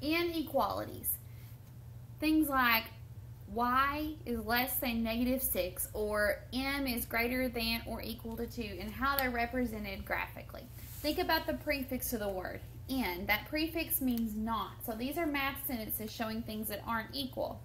Inequalities. Things like y is less than -6 or m is greater than or equal to 2 and how they're represented graphically. Think about the prefix to the word, in. That prefix means not. So these are math sentences showing things that aren't equal.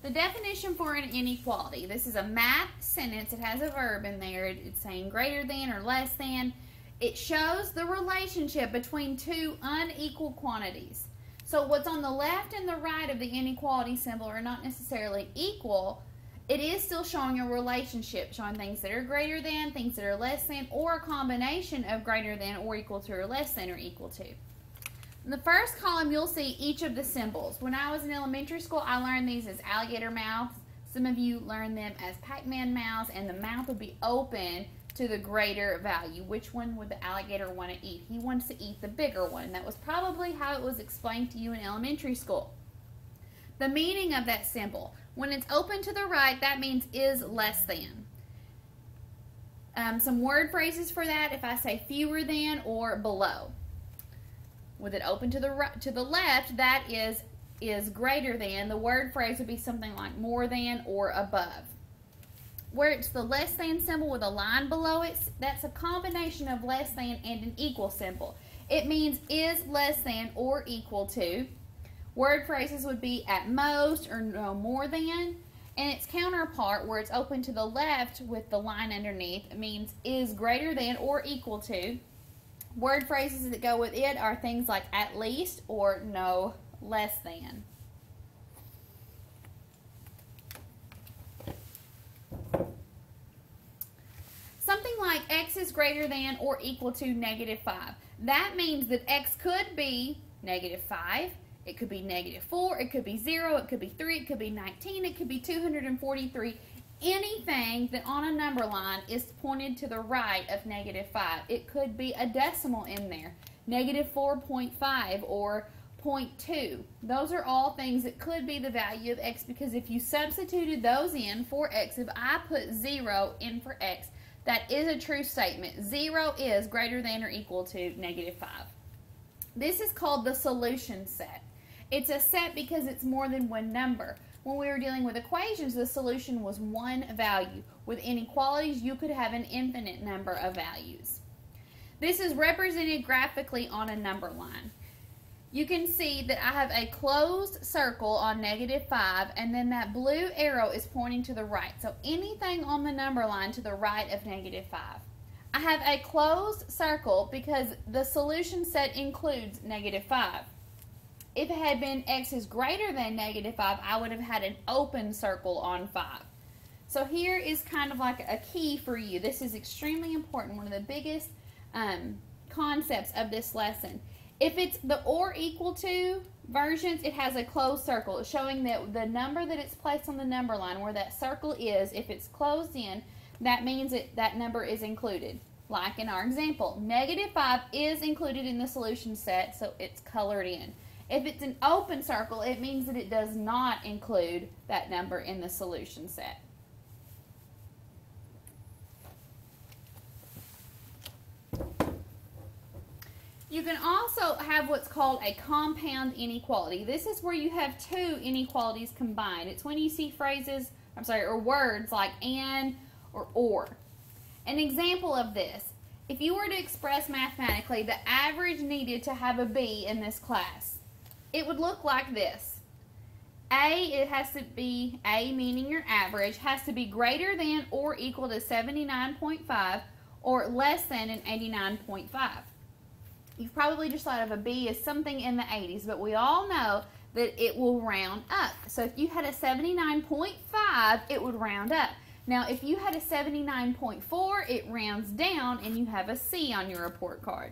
The definition for an inequality. This is a math sentence. It has a verb in there. It's saying greater than or less than. It shows the relationship between two unequal quantities. So what's on the left and the right of the inequality symbol are not necessarily equal. It is still showing a relationship, showing things that are greater than, things that are less than, or a combination of greater than or equal to or less than or equal to. In the first column, you'll see each of the symbols. When I was in elementary school, I learned these as alligator mouths. Some of you learned them as Pac-Man mouths, and the mouth would be open to the greater value. Which one would the alligator want to eat? He wants to eat the bigger one. That was probably how it was explained to you in elementary school. The meaning of that symbol. When it's open to the right, that means is less than. Some word phrases for that, if I say fewer than or below. With it open to the right, to the left, that is greater than. The word phrase would be something like more than or above. Where it's the less than symbol with a line below it, that's a combination of less than and an equal symbol. It means is less than or equal to. Word phrases would be at most or no more than. And its counterpart, where it's open to the left with the line underneath, it means is greater than or equal to. Word phrases that go with it are things like at least or no less than. Something like x is greater than or equal to -5. That means that x could be -5, it could be -4, it could be 0, it could be 3, it could be 19, it could be 243. Anything that on a number line is pointed to the right of -5. It could be a decimal in there, -4.5 or 0.2. Those are all things that could be the value of x, because if you substituted those in for x, if I put 0 in for x, that is a true statement. 0 is greater than or equal to -5. This is called the solution set. It's a set because it's more than one number. When we were dealing with equations, the solution was one value. With inequalities, you could have an infinite number of values. This is represented graphically on a number line. You can see that I have a closed circle on -5, and then that blue arrow is pointing to the right. So anything on the number line to the right of -5. I have a closed circle because the solution set includes -5. If it had been x is greater than -5, I would have had an open circle on 5. So here is kind of like a key for you. This is extremely important, one of the biggest concepts of this lesson. If it's the or equal to versions, it has a closed circle, showing that the number that it's placed on the number line, where that circle is, if it's closed in, that means that number is included. Like in our example, -5 is included in the solution set, so it's colored in. If it's an open circle, it means that it does not include that number in the solution set. You can also have what's called a compound inequality. This is where you have two inequalities combined. It's when you see phrases, or words like and or. An example of this, if you were to express mathematically the average needed to have a B in this class, it would look like this. It has to be, A meaning your average, has to be greater than or equal to 79.5 or less than an 89.5. You've probably just thought of a B as something in the 80s, but we all know that it will round up. So if you had a 79.5, it would round up. Now if you had a 79.4, it rounds down and you have a C on your report card.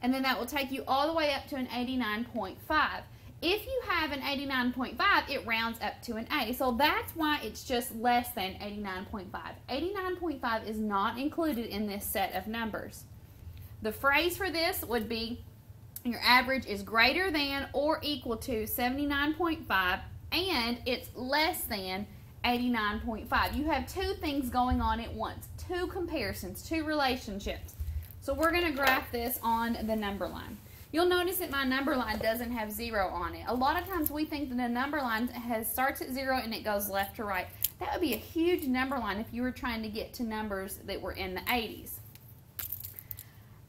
And then that will take you all the way up to an 89.5. If you have an 89.5, it rounds up to an 80. So that's why it's just less than 89.5. 89.5 is not included in this set of numbers. The phrase for this would be your average is greater than or equal to 79.5 and it's less than 89.5. You have two things going on at once, two comparisons, two relationships. So we're going to graph this on the number line. You'll notice that my number line doesn't have 0 on it. A lot of times we think that a number line starts at 0 and it goes left to right. That would be a huge number line if you were trying to get to numbers that were in the 80s.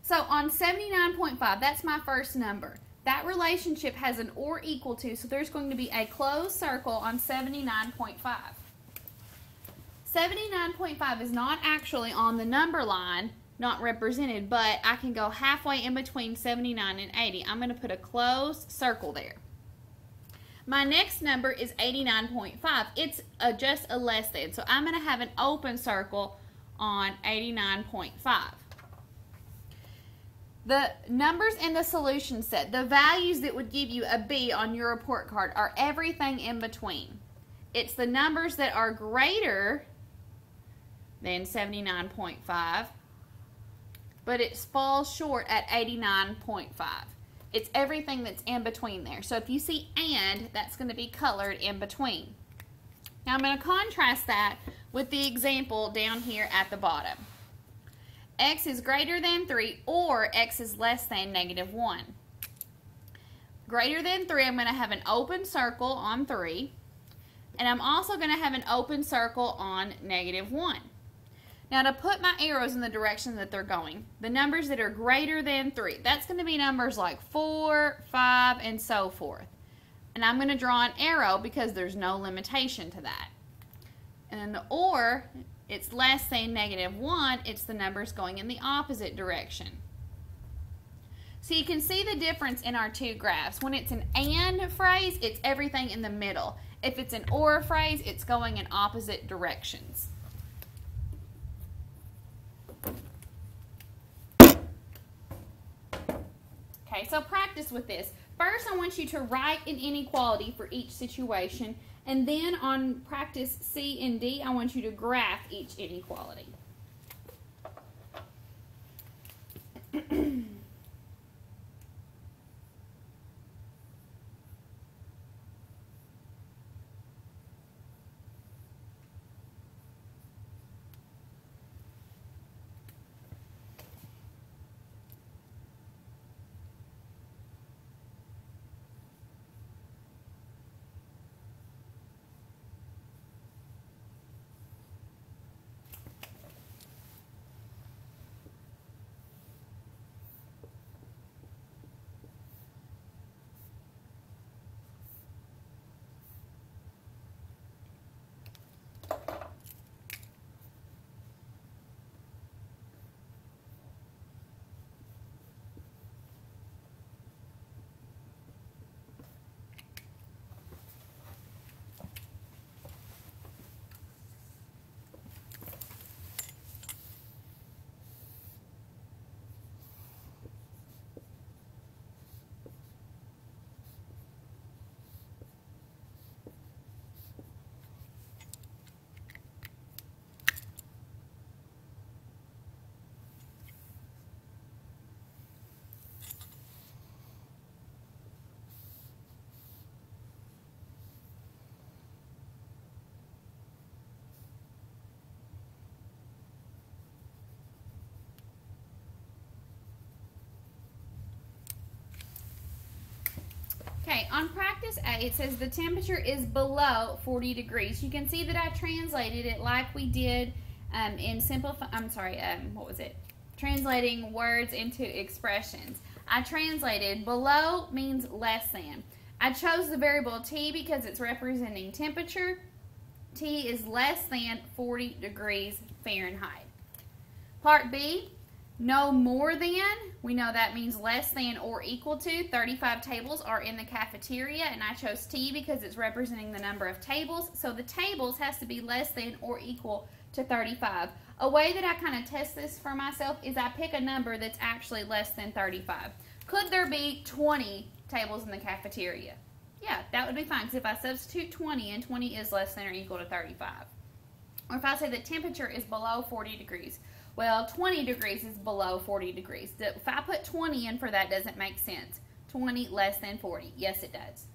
So on 79.5, that's my first number. That relationship has an or equal to, so there's going to be a closed circle on 79.5. 79.5 is not actually on the number line, not represented, but I can go halfway in between 79 and 80. I'm going to put a closed circle there. My next number is 89.5. It's just a less than, so I'm going to have an open circle on 89.5. The numbers in the solution set, the values that would give you a B on your report card, are everything in between. It's the numbers that are greater than 79.5, but it falls short at 89.5. It's everything that's in between there. So if you see and, that's going to be colored in between. Now I'm going to contrast that with the example down here at the bottom. X is greater than 3 or X is less than -1. Greater than 3, I'm going to have an open circle on 3. And I'm also going to have an open circle on -1. Now to put my arrows in the direction that they're going, the numbers that are greater than 3, that's going to be numbers like 4, 5, and so forth. And I'm going to draw an arrow because there's no limitation to that. And then the or, it's less than -1, it's the numbers going in the opposite direction. So you can see the difference in our two graphs. When it's an and phrase, it's everything in the middle. If it's an or phrase, it's going in opposite directions. Okay, so practice with this. First, I want you to write an inequality for each situation, and then on practice C and D, I want you to graph each inequality. Okay, on practice A, it says the temperature is below 40 degrees. You can see that I translated it like we did in translating words into expressions. I translated below means less than. I chose the variable T because it's representing temperature. T is less than 40 degrees Fahrenheit. Part B, no more than, we know that means less than or equal to. 35 tables are in the cafeteria, and I chose T because it's representing the number of tables. So the tables has to be less than or equal to 35. A way that I kind of test this for myself is I pick a number that's actually less than 35. Could there be 20 tables in the cafeteria? Yeah, that would be fine, because if I substitute 20 and 20 is less than or equal to 35. Or if I say the temperature is below 40 degrees, well, 20 degrees is below 40 degrees. If I put 20 in for that, doesn't make sense. 20 less than 40. Yes, it does.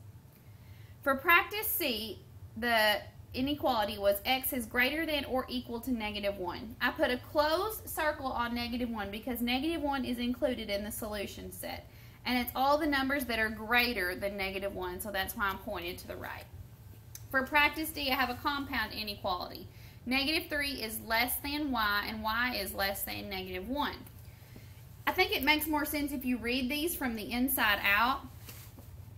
For practice C, the inequality was x is greater than or equal to -1. I put a closed circle on -1 because -1 is included in the solution set. And it's all the numbers that are greater than -1, so that's why I'm pointed to the right. For practice D, I have a compound inequality. -3 is less than y, and y is less than -1. I think it makes more sense if you read these from the inside out.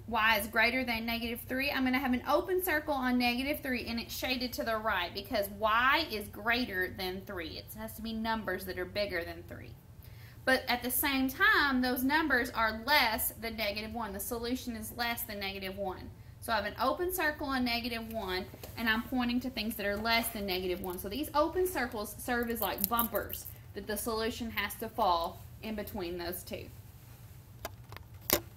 Y is greater than -3. I'm going to have an open circle on -3, and it's shaded to the right because y is greater than 3. It has to be numbers that are bigger than 3. But at the same time, those numbers are less than -1. The solution is less than -1. So I have an open circle on -1, and I'm pointing to things that are less than -1. So these open circles serve as like bumpers that the solution has to fall in between those two.